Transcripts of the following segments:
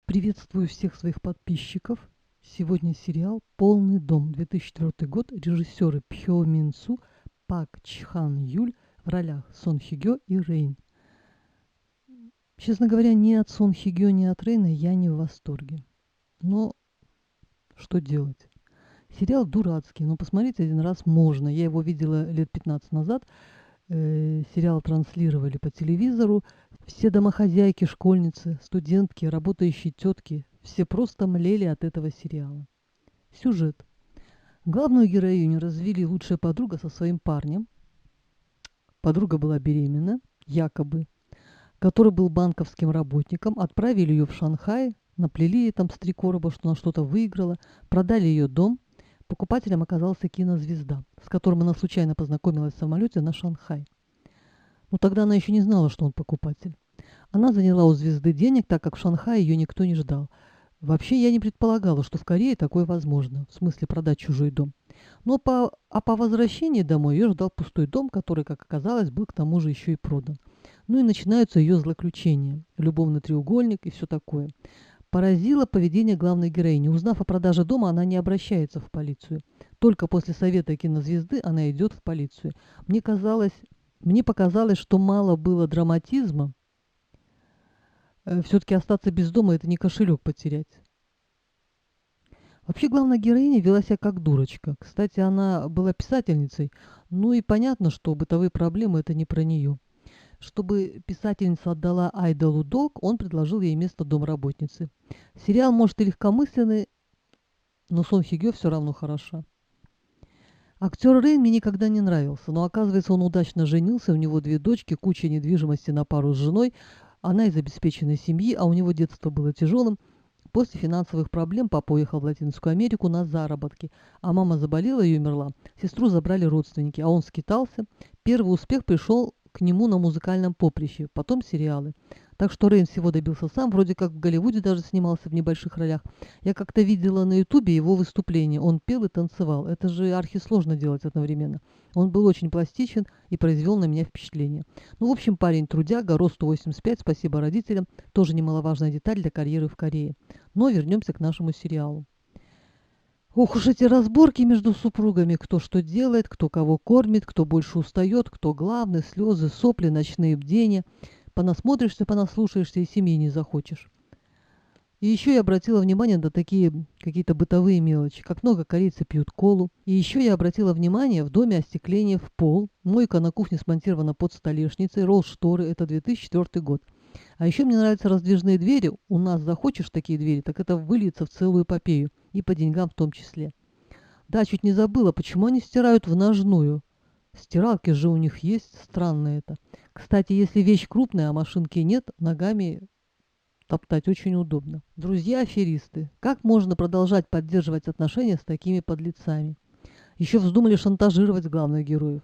Приветствую всех своих подписчиков. Сегодня сериал «Полный дом», 2004 год, режиссеры Пхё Мин Су, Пак Чхан Юль в ролях Сон Хи Гё и Рейн. Честно говоря, ни от Сон Хи Гё, ни от Рейна я не в восторге. Но что делать? Сериал дурацкий, но посмотреть один раз можно. Я его видела лет 15 назад. Сериал транслировали по телевизору. Все домохозяйки, школьницы, студентки, работающие тетки, все просто млели от этого сериала. Сюжет. Главную героиню развели лучшая подруга со своим парнем. Подруга была беременна, якобы, который был банковским работником. Отправили ее в Шанхай, наплели ей там с три короба, что она что-то выиграла, продали ее дом. Покупателем оказался кинозвезда, с которым она случайно познакомилась в самолете на Шанхай. Но тогда она еще не знала, что он покупатель. Она заняла у звезды денег, так как в Шанхае ее никто не ждал. Вообще, я не предполагала, что в Корее такое возможно, в смысле продать чужой дом. По возвращении домой ее ждал пустой дом, который, как оказалось, был к тому же еще и продан. Ну и начинаются ее злоключения, любовный треугольник и все такое. Поразило поведение главной героини. Узнав о продаже дома, она не обращается в полицию. Только после совета кинозвезды она идет в полицию. Мне показалось, что мало было драматизма. Все-таки остаться без дома – это не кошелек потерять. Вообще, главная героиня вела себя как дурочка. Кстати, она была писательницей. Ну и понятно, что бытовые проблемы – это не про нее. Чтобы писательница отдала айдолу долг, он предложил ей место домработницы. Сериал, может, и легкомысленный, но Сон Хи Гё все равно хороша. Актер Рейн мне никогда не нравился, но оказывается, он удачно женился, у него две дочки, куча недвижимости на пару с женой, она из обеспеченной семьи, а у него детство было тяжелым. После финансовых проблем папа уехал в Латинскую Америку на заработки, а мама заболела и умерла. Сестру забрали родственники, а он скитался. Первый успех пришел к нему на музыкальном поприще, потом сериалы. Так что Рейн всего добился сам, вроде как в Голливуде даже снимался в небольших ролях. Я как-то видела на Ютубе его выступление, он пел и танцевал. Это же архисложно делать одновременно. Он был очень пластичен и произвел на меня впечатление. Ну, в общем, парень трудяга, рост 185, спасибо родителям, тоже немаловажная деталь для карьеры в Корее. Но вернемся к нашему сериалу. Ох уж эти разборки между супругами, кто что делает, кто кого кормит, кто больше устает, кто главный, слезы, сопли, ночные бдения. Понасмотришься, понаслушаешься и семьи не захочешь. И еще я обратила внимание на такие какие-то бытовые мелочи, как много корейцы пьют колу. И еще я обратила внимание, в доме остекление в пол, мойка на кухне смонтирована под столешницей, ролл-шторы, это 2004 год. А еще мне нравятся раздвижные двери. У нас захочешь такие двери, так это выльется в целую эпопею. И по деньгам в том числе. Да, чуть не забыла, почему они стирают в ножную? Стиралки же у них есть, странно это. Кстати, если вещь крупная, а машинки нет, ногами топтать очень удобно. Друзья-аферисты, как можно продолжать поддерживать отношения с такими подлецами? Еще вздумали шантажировать главных героев.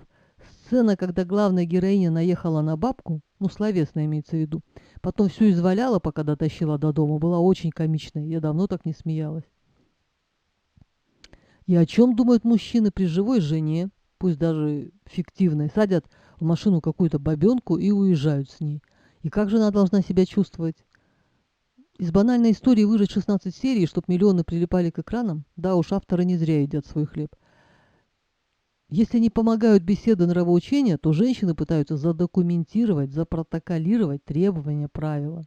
Сцена, когда главная героиня наехала на бабку, ну, словесно имеется в виду, потом всю изваляла, пока дотащила до дома, была очень комичной. Я давно так не смеялась. И о чем думают мужчины при живой жене, пусть даже фиктивной, садят в машину какую-то бабенку и уезжают с ней. И как же она должна себя чувствовать? Из банальной истории выжать 16 серий, чтоб миллионы прилипали к экранам? Да уж, авторы не зря едят свой хлеб. Если не помогают беседы нравоучения, то женщины пытаются задокументировать, запротоколировать требования, правила.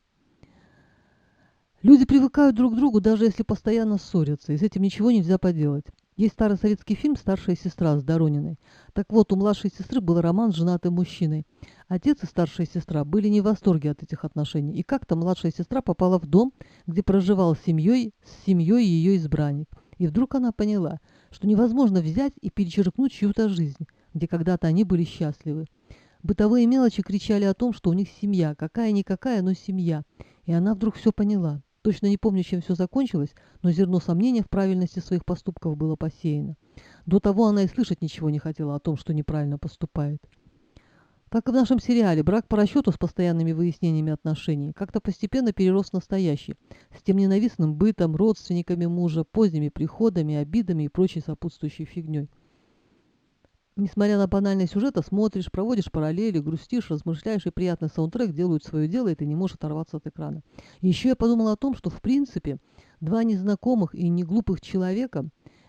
Люди привыкают друг к другу, даже если постоянно ссорятся, и с этим ничего нельзя поделать. Есть старый советский фильм «Старшая сестра» с Дорониной. Так вот, у младшей сестры был роман с женатым мужчиной. Отец и старшая сестра были не в восторге от этих отношений. И как-то младшая сестра попала в дом, где проживал с семьей ее избранник. И вдруг она поняла, что невозможно взять и перечеркнуть чью-то жизнь, где когда-то они были счастливы. Бытовые мелочи кричали о том, что у них семья, какая-никакая, но семья. И она вдруг все поняла. Точно не помню, чем все закончилось, но зерно сомнения в правильности своих поступков было посеяно. До того она и слышать ничего не хотела о том, что неправильно поступает. Как и в нашем сериале, брак по расчету с постоянными выяснениями отношений как-то постепенно перерос в настоящий, с тем ненавистным бытом, родственниками мужа, поздними приходами, обидами и прочей сопутствующей фигней. Несмотря на банальность сюжета, смотришь, проводишь параллели, грустишь, размышляешь, и приятный саундтрек делают свое дело, и ты не можешь оторваться от экрана. И еще я подумала о том, что, в принципе, два незнакомых и не глупых человека,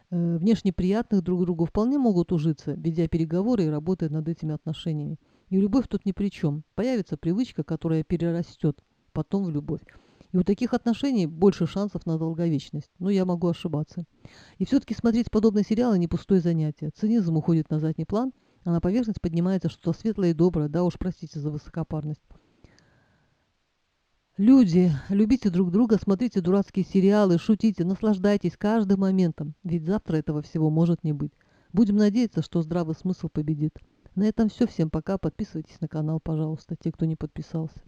внешне приятных друг другу, вполне могут ужиться, ведя переговоры и работая над этими отношениями. И любовь тут ни при чем. Появится привычка, которая перерастет потом в любовь. И у таких отношений больше шансов на долговечность. Но я могу ошибаться. И все-таки смотреть подобные сериалы не пустое занятие. Цинизм уходит на задний план, а на поверхность поднимается что-то светлое и доброе. Да уж, простите за высокопарность. Люди, любите друг друга, смотрите дурацкие сериалы, шутите, наслаждайтесь каждым моментом. Ведь завтра этого всего может не быть. Будем надеяться, что здравый смысл победит. На этом все. Всем пока. Подписывайтесь на канал, пожалуйста, те, кто не подписался.